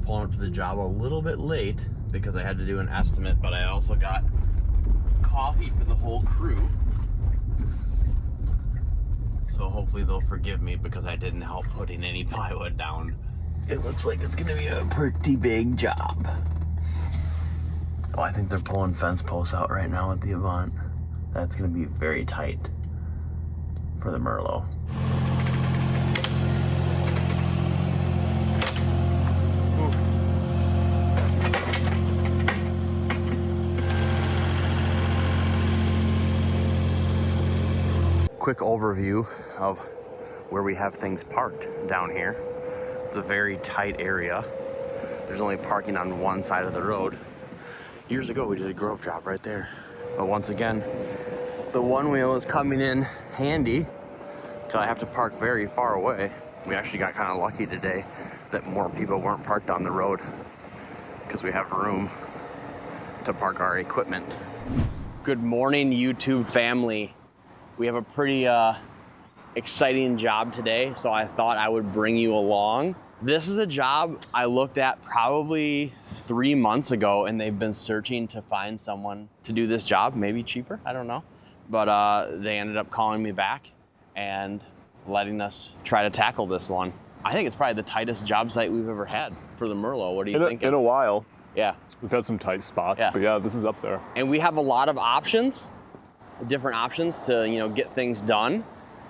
pulling up to the job a little bit late because I had to do an estimate, but I also got coffee for the whole crew. So hopefully they'll forgive me because I didn't help putting any plywood down. It looks like it's gonna be a pretty big job. Oh, I think they're pulling fence posts out right now at the Avant. That's gonna be very tight for the Merlot. Quick overview of where we have things parked down here. It's a very tight area. There's only parking on one side of the road. Years ago, we did a grove job right there. But once again, the one wheel is coming in handy because I have to park very far away. We actually got kind of lucky today that more people weren't parked on the road because we have room to park our equipment. Good morning, YouTube family. We have a pretty exciting job today, so I thought I would bring you along. This is a job I looked at probably 3 months ago, and they've been searching to find someone to do this job, maybe cheaper, I don't know. But they ended up calling me back and letting us try to tackle this one. I think it's probably the tightest job site we've ever had for the Merlot. What do you think? In a while. Yeah. We've had some tight spots, Yeah. but yeah, this is up there. And we have a lot of options, different options to get things done.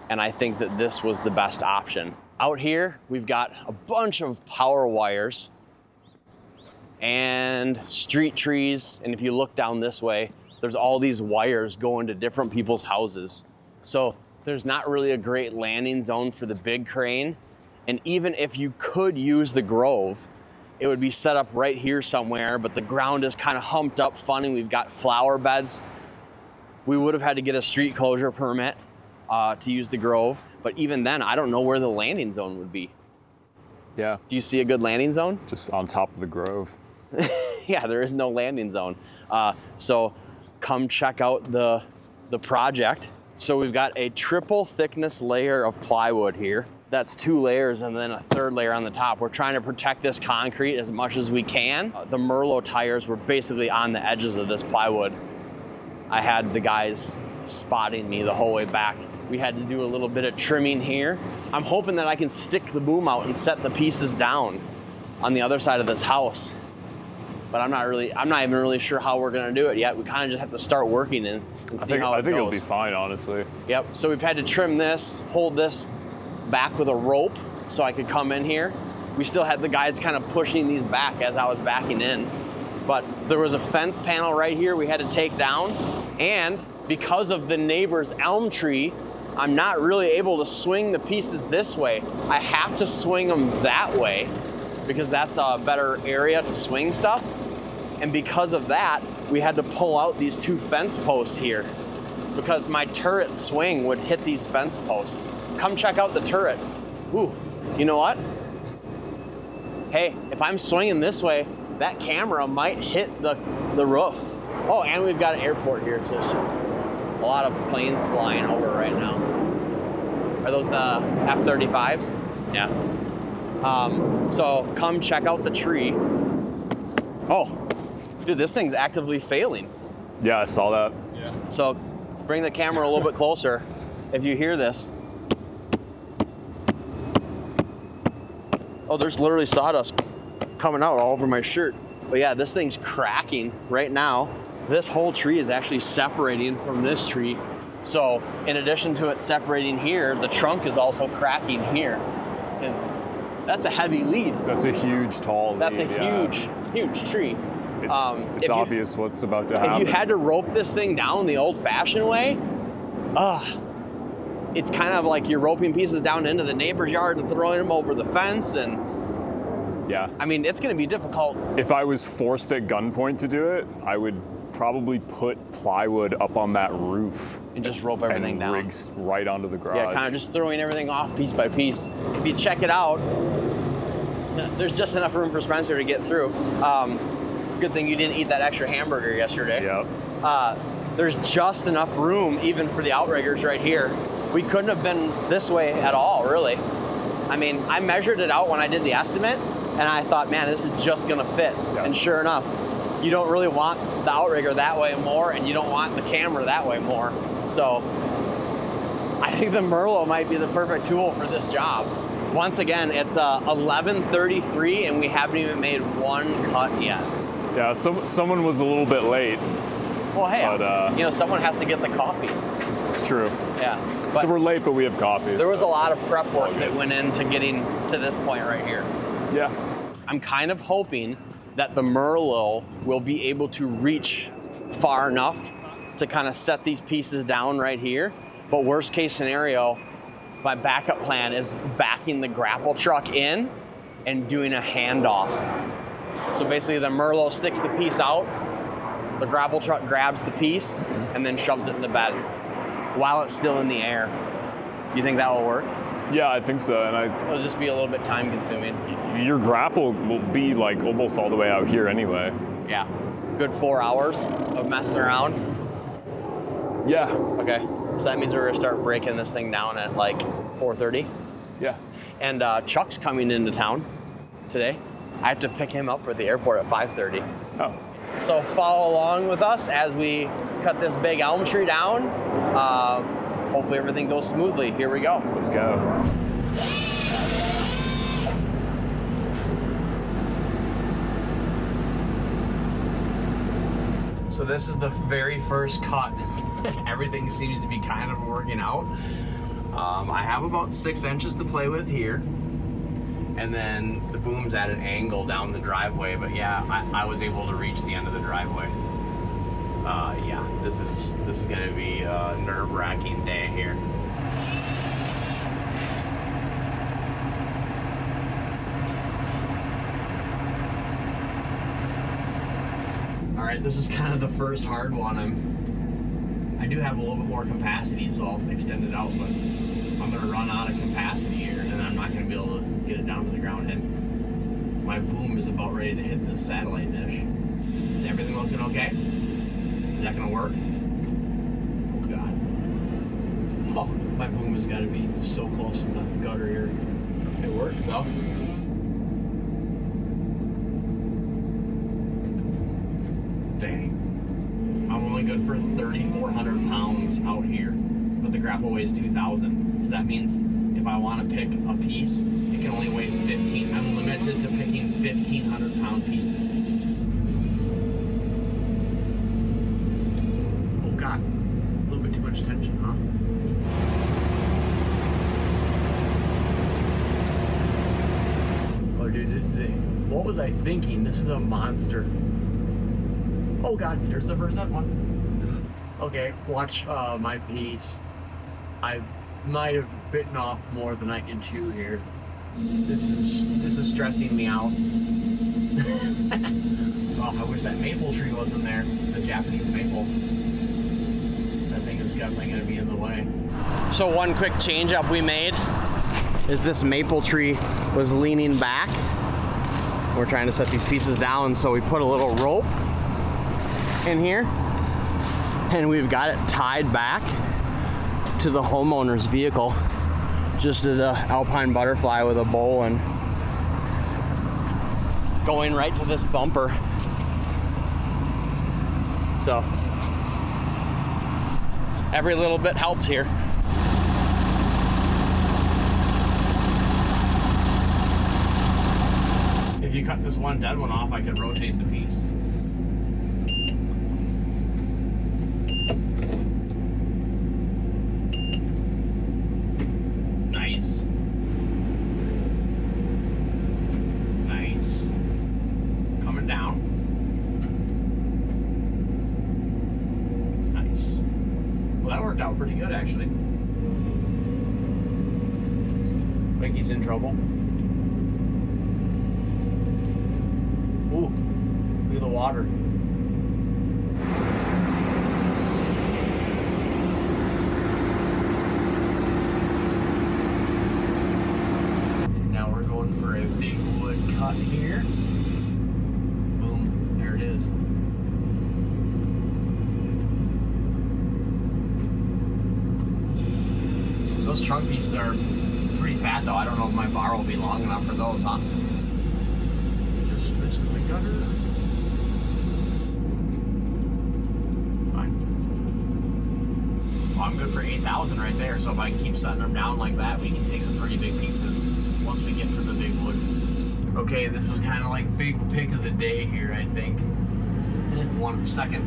And I think that this was the best option. Out here, we've got a bunch of power wires and street trees. And if you look down this way, there's all these wires going to different people's houses. So there's not really a great landing zone for the big crane. And even if you could use the Grove, it would be set up right here somewhere, but the ground is kind of humped up funny. We've got flower beds. We would have had to get a street closure permit to use the Grove. But even then, I don't know where the landing zone would be. Yeah. Do you see a good landing zone? Just on top of the Grove. Yeah, there is no landing zone. So come check out the project. So we've got a triple thickness layer of plywood here. That's 2 layers and then a 3rd layer on the top. We're trying to protect this concrete as much as we can. The Merlot tires were basically on the edges of this plywood. I had the guys spotting me the whole way back. We had to do a little bit of trimming here. I'm hoping that I can stick the boom out and set the pieces down on the other side of this house. But I'm not even really sure how we're gonna do it yet. We kind of just have to start working and see how it goes. I think it'll be fine, honestly. Yep, so we've had to trim this, hold this back with a rope so I could come in here. We still had the guys kind of pushing these back as I was backing in. But there was a fence panel right here we had to take down. And because of the neighbor's elm tree, I'm not really able to swing the pieces this way. I have to swing them that way because that's a better area to swing stuff. And because of that, we had to pull out these 2 fence posts here because my turret swing would hit these fence posts. Come check out the turret. Ooh, you know what? Hey, if I'm swinging this way, that camera might hit the roof. Oh, and we've got an airport here too. So a lot of planes flying over right now. Are those the F-35s? Yeah. So come check out the tree. Oh, dude, this thing's actively failing. Yeah, I saw that. Yeah. So bring the camera a little bit closer. If you hear this. Oh, there's literally sawdust coming out all over my shirt. But yeah, this thing's cracking right now. This whole tree is actually separating from this tree. So in addition to it separating here, the trunk is also cracking here. And that's a heavy lead. That's a huge, tall lead. That's a huge tree. It's obvious what's about to happen. If you had to rope this thing down the old-fashioned way, it's kind of like you're roping pieces down into the neighbor's yard and throwing them over the fence. And yeah, I mean, it's going to be difficult. If I was forced at gunpoint to do it, I would probably put plywood up on that roof and just rope everything down. Rigs right onto the garage. Yeah, kind of just throwing everything off piece by piece. If you check it out, there's just enough room for Spencer to get through. Good thing you didn't eat that extra hamburger yesterday. Yep. There's just enough room even for the outriggers right here. We couldn't have been this way at all, really. I mean, I measured it out when I did the estimate, And I thought, man, this is just gonna fit. Yeah. And sure enough, you don't really want the outrigger that way more, and you don't want the camera that way more. So I think the Merlot might be the perfect tool for this job. Once again, it's 11:33 and we haven't even made one cut yet. Yeah, someone was a little bit late. Well, hey, but, you know, someone has to get the coffees. It's true. Yeah. But so we're late, but we have coffee. there was a lot of prep work that went into getting to this point right here. Yeah. I'm kind of hoping that the Merlot will be able to reach far enough to kind of set these pieces down right here. But worst case scenario, my backup plan is backing the grapple truck in and doing a handoff. So basically the Merlot sticks the piece out, the grapple truck grabs the piece and then shoves it in the bed while it's still in the air. You think that will work? Yeah, I think so. And It'll just be a little bit time consuming. your grapple will be like almost all the way out here anyway. Yeah, good 4 hours of messing around. Yeah. Okay, so that means we're gonna start breaking this thing down at like 4:30. Yeah. And Chuck's coming into town today. I have to pick him up at the airport at 5:30. Oh. So follow along with us as we cut this big elm tree down. Hopefully everything goes smoothly. Here we go. Let's go. So this is the very first cut. Everything seems to be kind of working out. I have about 6 inches to play with here. And then the boom's at an angle down the driveway, but yeah, I was able to reach the end of the driveway. Yeah, this is gonna be a nerve-wracking day here. All right, this is kind of the first hard one. I do have a little bit more capacity, so I'll extend it out, but I'm gonna run out of capacity here, and I'm not gonna be able to get it down to the ground. And my boom is about ready to hit the satellite dish. Is everything looking okay? Is that gonna work? Oh God. Oh, my boom has gotta be so close to the gutter here. It works though. Dang. I'm only good for 3,400 pounds out here, but the grapple weighs 2,000. So that means if I want to pick a piece, it can only weigh 15. I'm limited to picking 1,500 pound pieces. Oh God, a little bit too much tension, huh? Oh dude, what was I thinking? This is a monster. Oh God, here's the first one. Okay, watch my piece. I might have bitten off more than I can chew here. This is stressing me out. Oh, I wish that maple tree wasn't there. The Japanese maple. That thing is definitely gonna be in the way. So one quick change up we made is this maple tree was leaning back. We're trying to set these pieces down, so we put a little rope in here and we've got it tied back to the homeowner's vehicle. Just did a alpine butterfly with a bowl and going right to this bumper. So every little bit helps here. If you cut this one dead one off, I could rotate the piece. Nice. Nice. Coming down. Nice. Well, that worked out pretty good, actually. Think he's in trouble. Ooh, look at the water. Now we're going for a big wood cut here. Boom, there it is. Those trunk pieces are pretty fat though. I don't know if my bar will be long enough for those, huh? this with my gutter. It's fine. Well, I'm good for 8,000 right there, so if I keep setting them down like that, we can take some pretty big pieces once we get to the big wood. Okay, this is kind of like big pick of the day here, I think. Second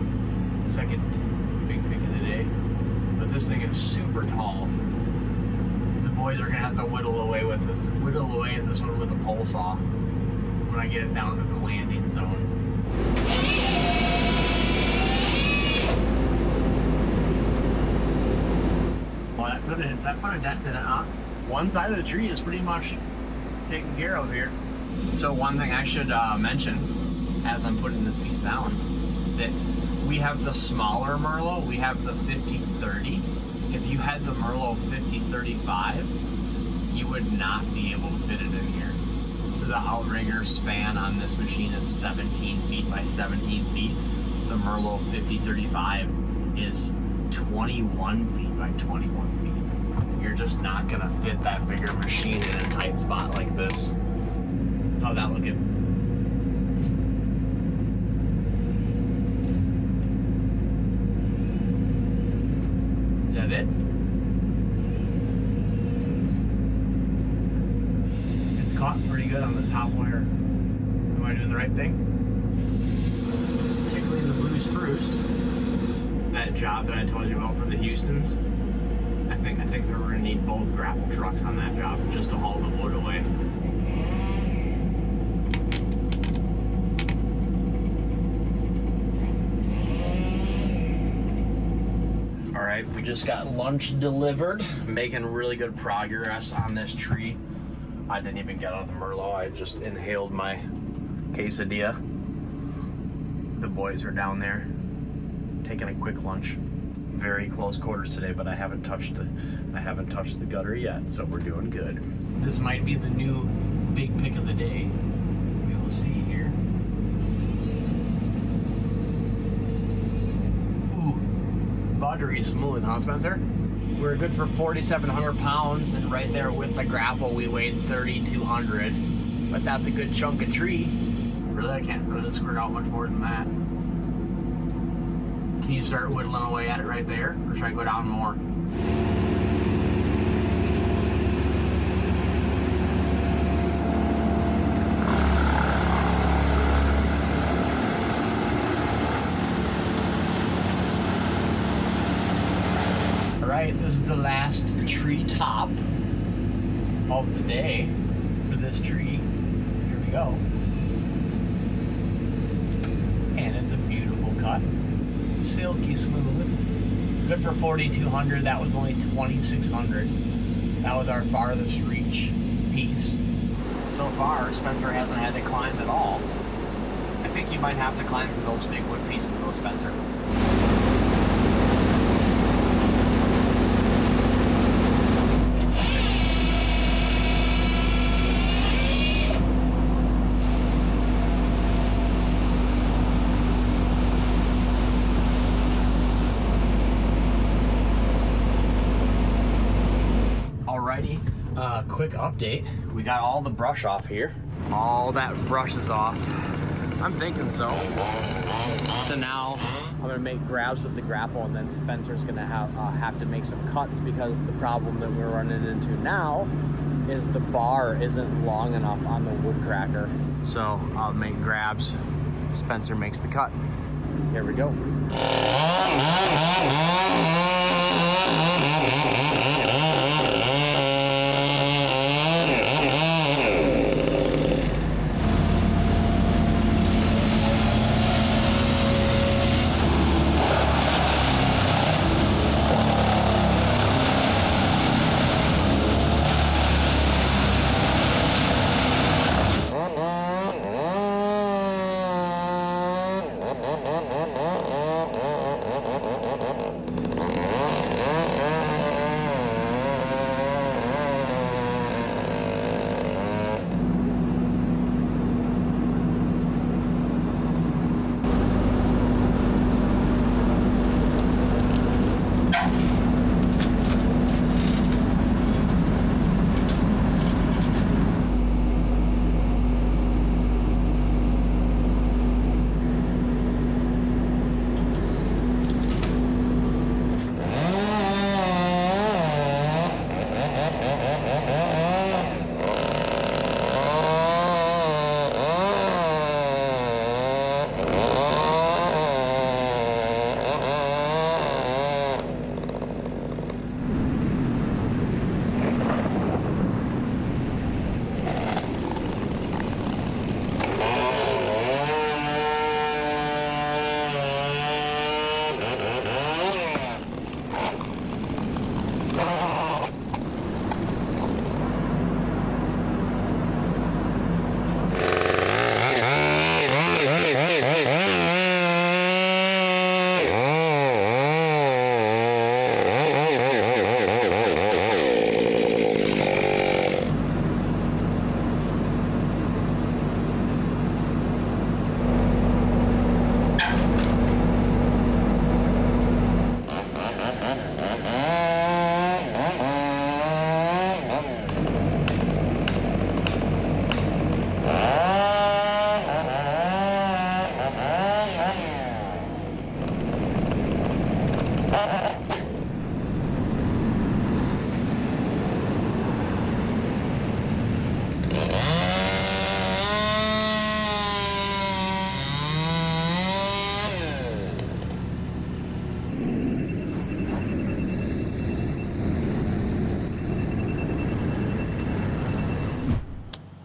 big pick of the day. But this thing is super tall. The boys are gonna have to whittle away at this one with a pole saw when I get it down to the landing zone. Well, that put a dent in it, huh? One side of the tree is pretty much taken care of here. So one thing I should mention as I'm putting this piece down, that we have the smaller Merlot, we have the 50-30. If you had the Merlot 50-35, you would not be able to fit it in here. So the outrigger span on this machine is 17 feet by 17 feet. The Merlot 50-35 is 21 feet by 21 feet. You're just not gonna fit that bigger machine in a tight spot like this. How's that looking? Is that it? It's caught pretty good on the top wire. Am I doing the right thing? Just tickling the blue spruce. That job that I told you about for the Houstons. I think that we're gonna need both grapple trucks on that job just to haul the wood away. Alright, we just got lunch delivered. Making really good progress on this tree. I didn't even get out of the Merlot, I just inhaled my quesadilla. The boys are down there taking a quick lunch. Very close quarters today, but I haven't touched the gutter yet, so we're doing good. This might be the new big pick of the day. We will see here. Ooh, buttery smooth, huh, Spencer? We're good for 4,700 pounds, and right there with the grapple, we weighed 3,200. But that's a good chunk of tree. Really, I can't really squirt out much more than that. Can you start whittling away at it right there, or should I go down more? All right, this is the last tree top of the day for this tree. Here we go. And it's a beautiful cut. Silky smooth. Good for 4,200. That was only 2,600. That was our farthest reach piece. So far, Spencer hasn't had to climb at all. I think you might have to climb for those big wood pieces though, Spencer. Quick update. We got all the brush off here. All that brush is off. I'm thinking so. So now I'm gonna make grabs with the grapple, and then Spencer's gonna have to make some cuts, because the problem that we're running into now is the bar isn't long enough on the wood cracker. So I'll make grabs. Spencer makes the cut. Here we go.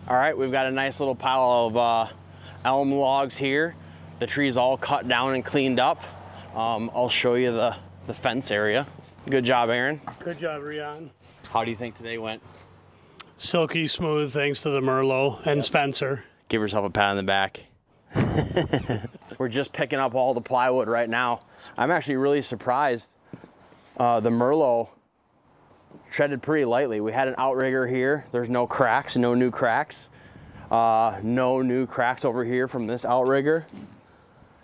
All right, we've got a nice little pile of elm logs here. The tree's all cut down and cleaned up. I'll show you the fence area. Good job, Aaron. Good job, Rion. How do you think today went? Silky smooth thanks to the Merlot and Spencer. Give yourself a pat on the back. We're just picking up all the plywood right now. I'm actually really surprised. The Merlot treaded pretty lightly. We had an outrigger here. There's no cracks, no new cracks. No new cracks over here from this outrigger.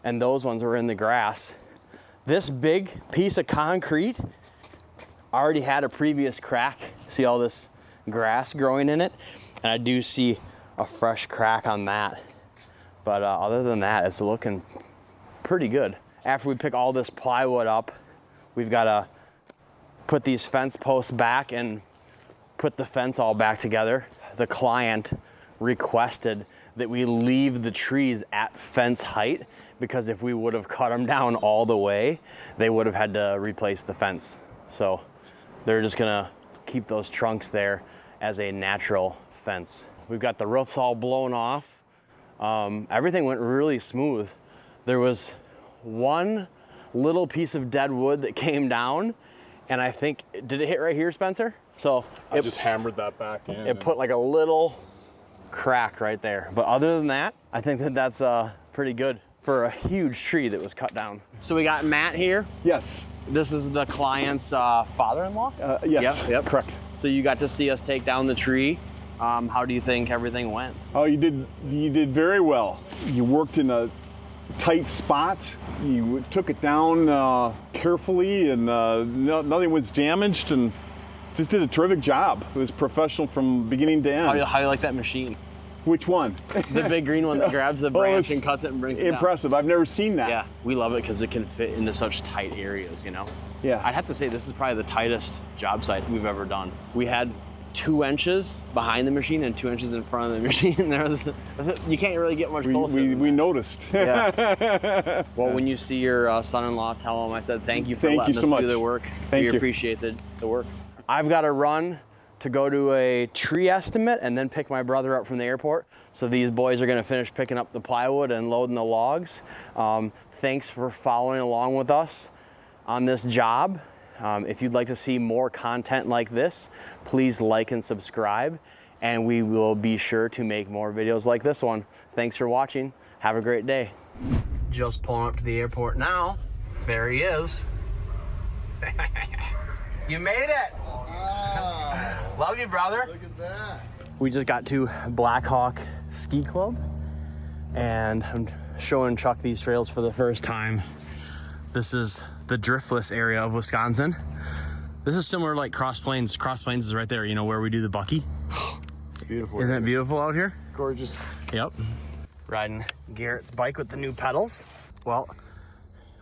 And those ones were in the grass. This big piece of concrete already had a previous crack. See all this grass growing in it? And I do see a fresh crack on that. But other than that, it's looking pretty good. After we pick all this plywood up, we've got to put these fence posts back and put the fence all back together. The client requested that we leave the trees at fence height because if we would have cut them down all the way, they would have had to replace the fence. So they're just gonna keep those trunks there as a natural fence. We've got the roofs all blown off. Everything went really smooth. There was one little piece of dead wood that came down, and I think, did it hit right here, Spencer? So I just hammered that back in. It put like a little crack right there. But other than that, I think that that's pretty good for a huge tree that was cut down. So we got Matt here. Yes. This is the client's father-in-law? Yes. Yep. Correct. So you got to see us take down the tree. How do you think everything went? Oh, you did very well. You worked in a tight spot. You took it down carefully, and nothing was damaged, and just did a terrific job. It was professional from beginning to end. How do you like that machine? Which one? The big green one that grabs the branch and cuts it and brings it down. Impressive. I've never seen that. Yeah, we love it because it can fit into such tight areas, you know? Yeah. I'd have to say this is probably the tightest job site we've ever done. We had 2 inches behind the machine and 2 inches in front of the machine. You can't really get much closer. We noticed. Yeah. Well, when you see your son-in-law, tell him I said thank you for letting us do the work. We appreciate the work. I've got to run to go to a tree estimate and then pick my brother up from the airport. So these boys are going to finish picking up the plywood and loading the logs. Thanks for following along with us on this job. If you'd like to see more content like this, please like and subscribe, and we will be sure to make more videos like this one. Thanks for watching. Have a great day. Just pulling up to the airport now. There he is. You made it. Wow. Love you, brother. Look at that. We just got to Black Hawk Ski Club, and I'm showing Chuck these trails for the first time. This is the driftless area of Wisconsin. This is similar like Cross Plains. Cross Plains is right there, you know, where we do the Bucky. It's beautiful. Isn't it beautiful out here? Gorgeous. Yep. Riding Garrett's bike with the new pedals. Well,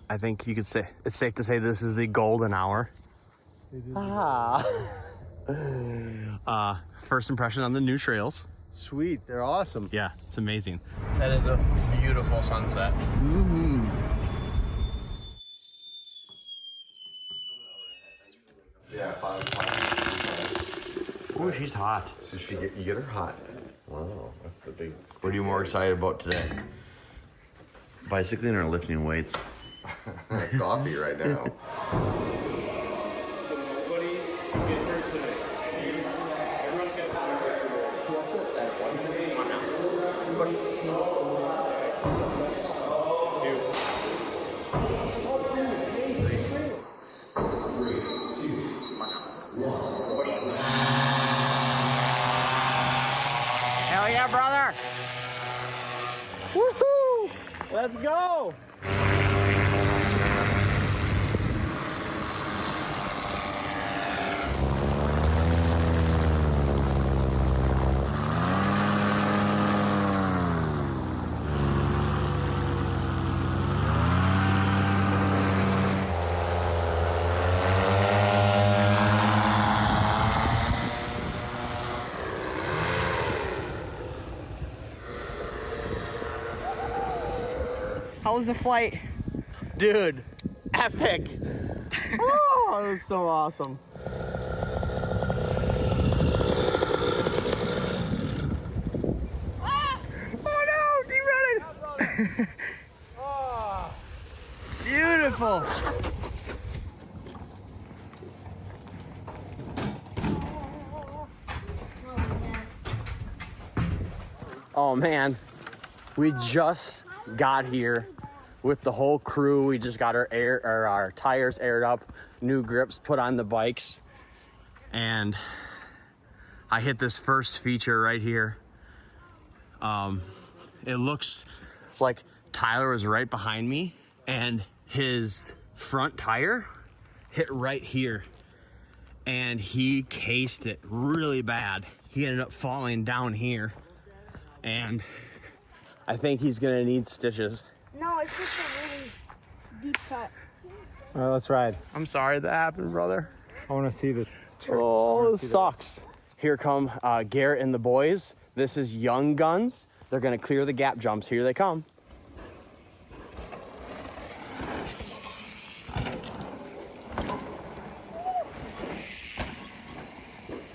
I think you could say, it's safe to say this is the golden hour. First impression on the new trails. Sweet. They're awesome. Yeah, it's amazing. That is a beautiful sunset. Mm-hmm. Yeah, 5 Ooh, she's hot. So you get her hot. Wow, that's the big. What are you more excited about today? Bicycling or lifting weights? Coffee right now. Hell yeah, brother! Woohoo! Let's go! How was the flight? Dude, epic. Oh, it was so awesome. Beautiful. Oh man, we just got here with the whole crew. We just got our tires aired up, new grips put on the bikes, and I hit this first feature right here. It looks like Tyler was right behind me and his front tire hit right here and he cased it really bad. He ended up falling down here and I think he's gonna need stitches. No, it's just a really deep cut. All right, let's ride. I'm sorry that happened, brother. I want to see the. Oh, this sucks. Here come Garrett and the boys. This is Young Guns. They're gonna clear the gap jumps. Here they come.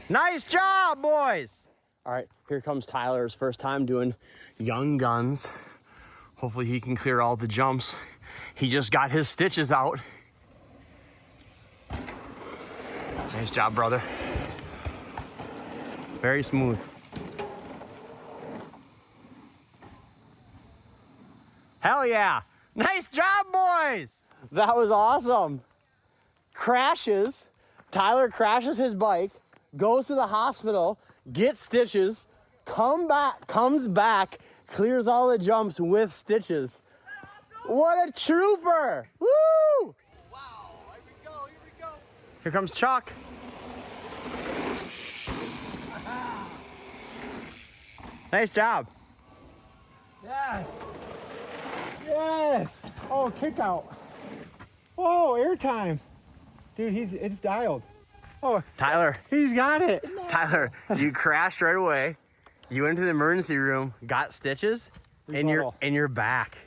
Nice job, boys. All right, here comes Tyler's first time doing Young Guns. Hopefully he can clear all the jumps. He just got his stitches out. Nice job, brother. Very smooth. Hell yeah. Nice job, boys. That was awesome. Crashes. Tyler crashes his bike, goes to the hospital, gets stitches, comes back, clears all the jumps with stitches. What a trooper. Woo! Wow, here we go. Here comes Chuck. Nice job. Yes. Yes. Oh, kick out. Oh, airtime. Dude, it's dialed. Oh, Tyler, he's got it. Tyler, you crashed right away. You went to the emergency room, got stitches, and you're back.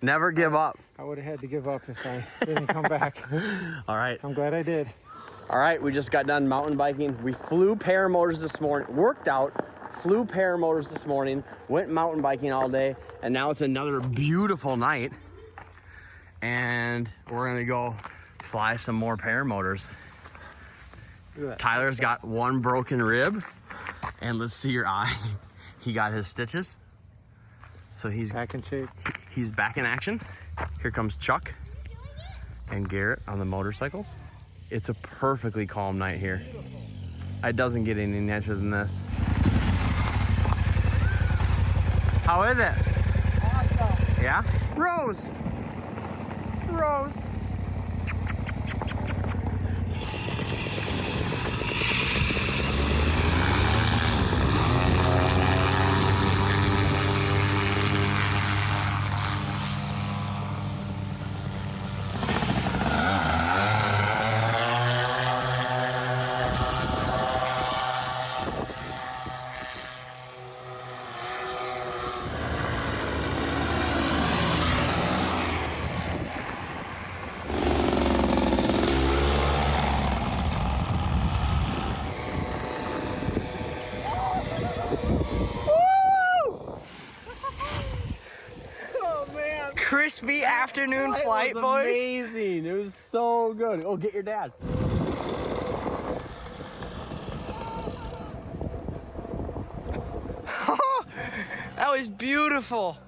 Never give up. I would have had to give up if I didn't come back. All right. I'm glad I did. All right, we just got done mountain biking. We flew paramotors this morning, worked out, flew paramotors this morning, went mountain biking all day, and now it's another beautiful night. And we're gonna go fly some more paramotors. Tyler's got one broken rib, and let's see your eye. He got his stitches. So he's back in shape. He's back in action. Here comes Chuck and Garrett on the motorcycles. It's a perfectly calm night here. It doesn't get any nicer than this. How is it? Awesome. Yeah? Rose! Rose! Crispy afternoon flight, was boys. Amazing. It was so good. Oh, get your dad. That was beautiful.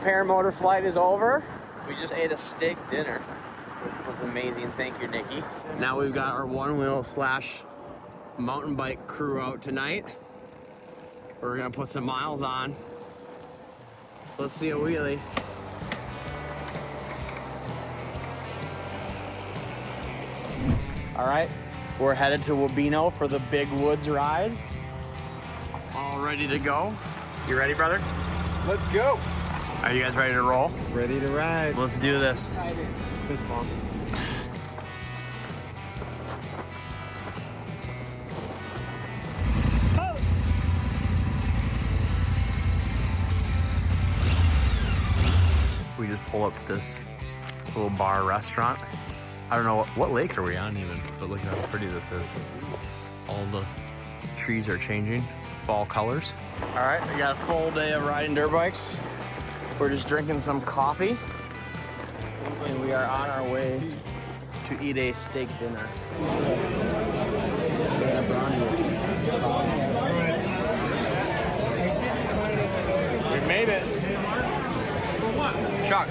Paramotor flight is over. We just ate a steak dinner, which was amazing. Thank you, Nikki. Now we've got our one-wheel / mountain bike crew out tonight. We're gonna put some miles on. Let's see a wheelie. All right, we're headed to Wabeno for the Big Woods ride. All ready to go. You ready, brother? Let's go. Are you guys ready to roll? Ready to ride. Let's do this. Fist bump. We just pull up to this little bar restaurant. I don't know what lake are we on even, but look at how pretty this is. All the trees are changing, fall colors. All right, we got a full day of riding dirt bikes. We're just drinking some coffee, and we are on our way to eat a steak dinner. We made it. Chuck,